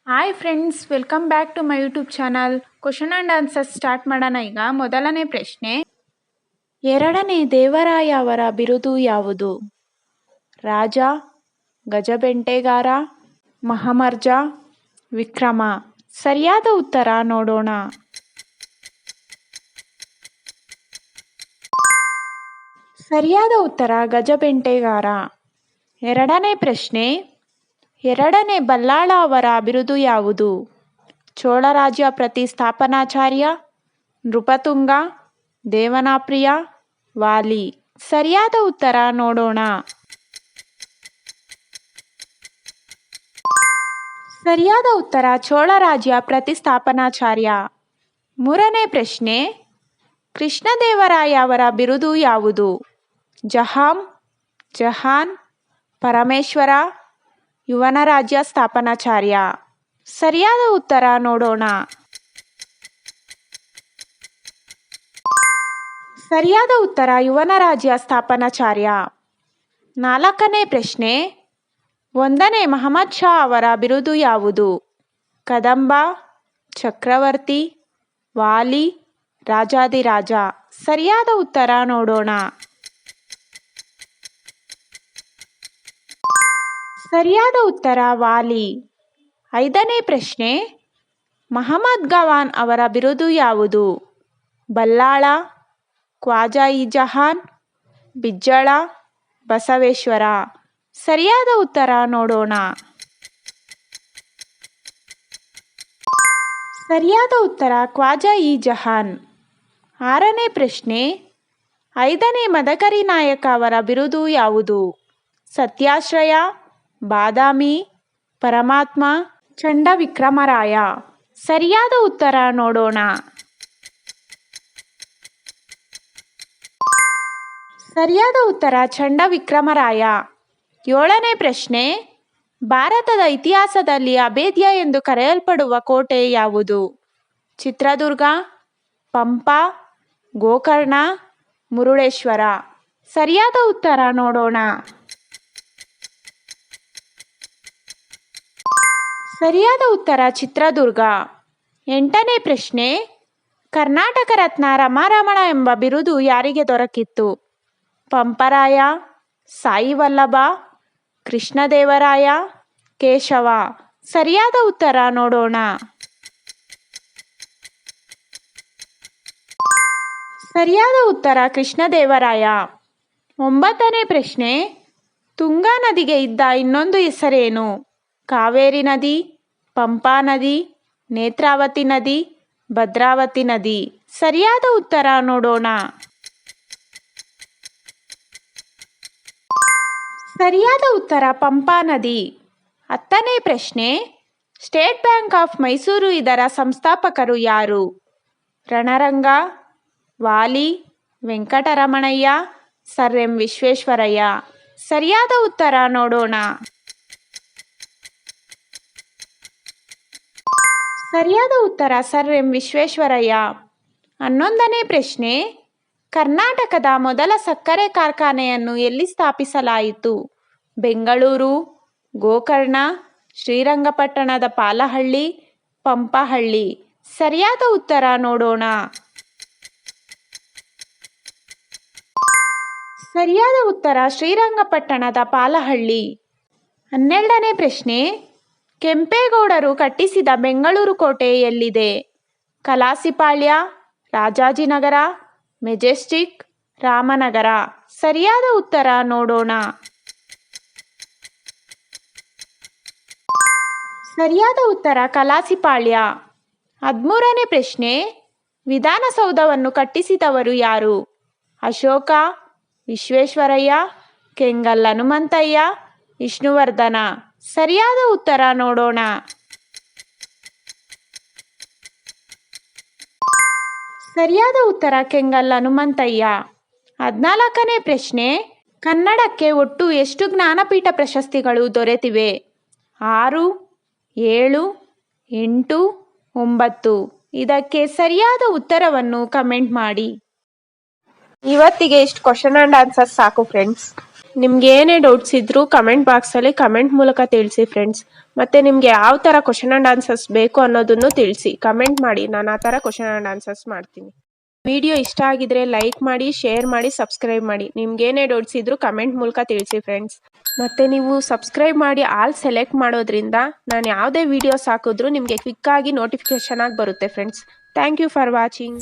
Hi friends, welcome back to my YouTube channel. Question and answers start ಮಾಡೋಣ. ಈಗ ಮೊದಲನೇ ಪ್ರಶ್ನೆ, ಎರಡನೇ ದೇವರಾಯ ಅವರ ಬಿರುದು ಯಾವುದು? ರಾಜ, ಗಜಬೆಂಟೆಗಾರ, ಮಹಾಮರ್ಜ, ವಿಕ್ರಮ. ಸರಿಯಾದ ಉತ್ತರ ನೋಡೋಣ. ಸರಿಯಾದ ಉತ್ತರ ಗಜಬೆಂಟೆಗಾರ. ಎರಡನೇ ಪ್ರಶ್ನೆ, ಎರಡನೇ ಬಲ್ಲಾಳ ಅವರ ಬಿರುದು ಯಾವುದು? ಚೋಳರಾಜ್ಯ ಪ್ರತಿಸ್ಥಾಪನಾಚಾರ್ಯ, ನೃಪತುಂಗ, ದೇವನಾಪ್ರಿಯ, ವಾಲಿ. ಸರಿಯಾದ ಉತ್ತರ ನೋಡೋಣ. ಸರಿಯಾದ ಉತ್ತರ ಚೋಳರಾಜ್ಯ ಪ್ರತಿಸ್ಥಾಪನಾಚಾರ್ಯ. ಮೂರನೇ ಪ್ರಶ್ನೆ, ಕೃಷ್ಣದೇವರಾಯ ಅವರ ಬಿರುದು ಯಾವುದು? ಜಹಾಂ, ಜಹಾನ್, ಪರಮೇಶ್ವರ, ಯುವನ ರಾಜ್ಯ ಸ್ಥಾಪನಾಚಾರ್ಯ. ಸರಿಯಾದ ಉತ್ತರ ನೋಡೋಣ. ಸರಿಯಾದ ಉತ್ತರ ಯುವನ ರಾಜ್ಯ ಸ್ಥಾಪನಾಚಾರ್ಯ. ನಾಲ್ಕನೇ ಪ್ರಶ್ನೆ, ಒಂದನೇ ಮಹಮ್ಮದ್ ಶಾ ಅವರ ಬಿರುದು ಯಾವುದು? ಕದಂಬ, ಚಕ್ರವರ್ತಿ, ವಾಲಿ, ರಾಜಾದಿರಾಜ. ಸರಿಯಾದ ಉತ್ತರ ನೋಡೋಣ. ಸರಿಯಾದ ಉತ್ತರ ವಾಲಿ. ಐದನೇ ಪ್ರಶ್ನೆ, ಮಹಮ್ಮದ್ ಗವಾನ್ ಅವರ ಬಿರುದು ಯಾವುದು? ಬಲ್ಲಾಳ, ಖ್ವಾಜಾ ಇ ಜಹಾನ್, ಬಿಜ್ಜಳ, ಬಸವೇಶ್ವರ. ಸರಿಯಾದ ಉತ್ತರ ನೋಡೋಣ. ಸರಿಯಾದ ಉತ್ತರ ಖ್ವಾಜಾ ಇ ಜಹಾನ್. ಆರನೇ ಪ್ರಶ್ನೆ, ಐದನೇ ಮದಕರಿ ನಾಯಕ ಅವರ ಬಿರುದು ಯಾವುದು? ಸತ್ಯಾಶ್ರಯ, ಬಾದಾಮಿ, ಪರಮಾತ್ಮ, ಚಂಡ ವಿಕ್ರಮರಾಯ. ಸರಿಯಾದ ಉತ್ತರ ನೋಡೋಣ. ಸರಿಯಾದ ಉತ್ತರ ಚಂಡ ವಿಕ್ರಮರಾಯ. ಏಳನೇ ಪ್ರಶ್ನೆ, ಭಾರತದ ಇತಿಹಾಸದಲ್ಲಿ ಅಭೇದ್ಯ ಎಂದು ಕರೆಯಲ್ಪಡುವ ಕೋಟೆ ಯಾವುದು? ಚಿತ್ರದುರ್ಗ, ಪಂಪ, ಗೋಕರ್ಣ, ಮುರುಡೇಶ್ವರ. ಸರಿಯಾದ ಉತ್ತರ ನೋಡೋಣ. ಸರಿಯಾದ ಉತ್ತರ ಚಿತ್ರದುರ್ಗ. ಎಂಟನೇ ಪ್ರಶ್ನೆ, ಕರ್ನಾಟಕ ರತ್ನ ರಮಾರಮಣ ಎಂಬ ಬಿರುದು ಯಾರಿಗೆ ದೊರಕಿತ್ತು? ಪಂಪರಾಯ, ಸಾಯಿ ವಲ್ಲಭ, ಕೃಷ್ಣದೇವರಾಯ, ಕೇಶವ. ಸರಿಯಾದ ಉತ್ತರ ನೋಡೋಣ. ಸರಿಯಾದ ಉತ್ತರ ಕೃಷ್ಣದೇವರಾಯ. ಒಂಬತ್ತನೇ ಪ್ರಶ್ನೆ, ತುಂಗಾ ನದಿಗೆ ಇದ್ದ ಇನ್ನೊಂದು ಹೆಸರೇನು? ಕಾವೇರಿ ನದಿ, ಪಂಪಾ ನದಿ, ನೇತ್ರಾವತಿ ನದಿ, ಭದ್ರಾವತಿ ನದಿ. ಸರಿಯಾದ ಉತ್ತರ ನೋಡೋಣ. ಸರಿಯಾದ ಉತ್ತರ ಪಂಪಾ ನದಿ. ಹತ್ತನೇ ಪ್ರಶ್ನೆ, ಸ್ಟೇಟ್ ಬ್ಯಾಂಕ್ ಆಫ್ ಮೈಸೂರು ಇದರ ಸಂಸ್ಥಾಪಕರು ಯಾರು? ರಣರಂಗ, ವಾಲಿ, ವೆಂಕಟರಮಣಯ್ಯ, ಸರ್ ಎಂ ವಿಶ್ವೇಶ್ವರಯ್ಯ. ಸರಿಯಾದ ಉತ್ತರ ನೋಡೋಣ. ಸರಿಯಾದ ಉತ್ತರ ಸರ್ ಎಂ ವಿಶ್ವೇಶ್ವರಯ್ಯ. ಹನ್ನೊಂದನೇ ಪ್ರಶ್ನೆ, ಕರ್ನಾಟಕದ ಮೊದಲ ಸಕ್ಕರೆ ಕಾರ್ಖಾನೆಯನ್ನು ಎಲ್ಲಿ ಸ್ಥಾಪಿಸಲಾಯಿತು? ಬೆಂಗಳೂರು, ಗೋಕರ್ಣ, ಶ್ರೀರಂಗಪಟ್ಟಣದ ಪಾಲಹಳ್ಳಿ, ಪಂಪಹಳ್ಳಿ. ಸರಿಯಾದ ಉತ್ತರ ನೋಡೋಣ. ಸರಿಯಾದ ಉತ್ತರ ಶ್ರೀರಂಗಪಟ್ಟಣದ ಪಾಲಹಳ್ಳಿ. ಹನ್ನೆರಡನೇ ಪ್ರಶ್ನೆ, ಕೆಂಪೇಗೌಡರು ಕಟ್ಟಿಸಿದ ಬೆಂಗಳೂರು ಕೋಟೆ ಎಲ್ಲಿದೆ? ಕಲಾಸಿಪಾಳ್ಯ, ರಾಜಾಜಿನಗರ, ಮೆಜೆಸ್ಟಿಕ್, ರಾಮನಗರ. ಸರಿಯಾದ ಉತ್ತರ ನೋಡೋಣ. ಸರಿಯಾದ ಉತ್ತರ ಕಲಾಸಿಪಾಳ್ಯ. ಹದಿಮೂರನೇ ಪ್ರಶ್ನೆ, ವಿಧಾನಸೌಧವನ್ನು ಕಟ್ಟಿಸಿದವರು ಯಾರು? ಅಶೋಕ, ವಿಶ್ವೇಶ್ವರಯ್ಯ, ಕೆಂಗಲ್ ಹನುಮಂತಯ್ಯ, ವಿಷ್ಣುವರ್ಧನ. ಸರಿಯಾದ ಉತ್ತರ ನೋಡೋಣ. ಸರಿಯಾದ ಉತ್ತರ ಕೆಂಗಲ್ ಹನುಮಂತಯ್ಯ. 14ನೇ ಪ್ರಶ್ನೆ, ಕನ್ನಡಕ್ಕೆ ಒಟ್ಟು ಎಷ್ಟು ಜ್ಞಾನಪೀಠ ಪ್ರಶಸ್ತಿಗಳು ದೊರೆತಿವೆ? 6, 7, 8, 9. ಇದಕ್ಕೆ ಸರಿಯಾದ ಉತ್ತರವನ್ನು ಕಮೆಂಟ್ ಮಾಡಿ. ಇವತ್ತಿಗೆ ಇಷ್ಟು ಕ್ವಶನ್ ಆ್ಯಂಡ್ ಆನ್ಸರ್ಸ್ ಸಾಕು ಫ್ರೆಂಡ್ಸ್. ನಿಮ್ಗೆ ಏನೇ ಡೌಟ್ಸ್ ಇದ್ರೂ ಕಮೆಂಟ್ ಬಾಕ್ಸಲ್ಲಿ ಕಮೆಂಟ್ ಮೂಲಕ ತಿಳಿಸಿ ಫ್ರೆಂಡ್ಸ್. ಮತ್ತು ನಿಮಗೆ ಯಾವ ಥರ ಕ್ವಶನ್ ಆ್ಯಂಡ್ ಆನ್ಸರ್ಸ್ ಬೇಕು ಅನ್ನೋದನ್ನು ತಿಳಿಸಿ, ಕಮೆಂಟ್ ಮಾಡಿ. ನಾನು ಆ ಥರ ಕ್ವಶನ್ ಆ್ಯಂಡ್ ಆನ್ಸರ್ಸ್ ಮಾಡ್ತೀನಿ. ವಿಡಿಯೋ ಇಷ್ಟ ಆಗಿದ್ರೆ ಲೈಕ್ ಮಾಡಿ, ಶೇರ್ ಮಾಡಿ, ಸಬ್ಸ್ಕ್ರೈಬ್ ಮಾಡಿ. ನಿಮ್ಗೇನೇ ಡೌಟ್ಸ್ ಇದ್ರೂ ಕಮೆಂಟ್ ಮೂಲಕ ತಿಳಿಸಿ ಫ್ರೆಂಡ್ಸ್. ಮತ್ತು ನೀವು ಸಬ್ಸ್ಕ್ರೈಬ್ ಮಾಡಿ ಆಲ್ ಸೆಲೆಕ್ಟ್ ಮಾಡೋದ್ರಿಂದ ನಾನು ಯಾವುದೇ ವೀಡಿಯೋಸ್ ಹಾಕಿದ್ರೂ ನಿಮಗೆ ಕ್ವಿಕ್ಕಾಗಿ ನೋಟಿಫಿಕೇಷನ್ ಆಗಿ ಬರುತ್ತೆ friends. Thank you for watching.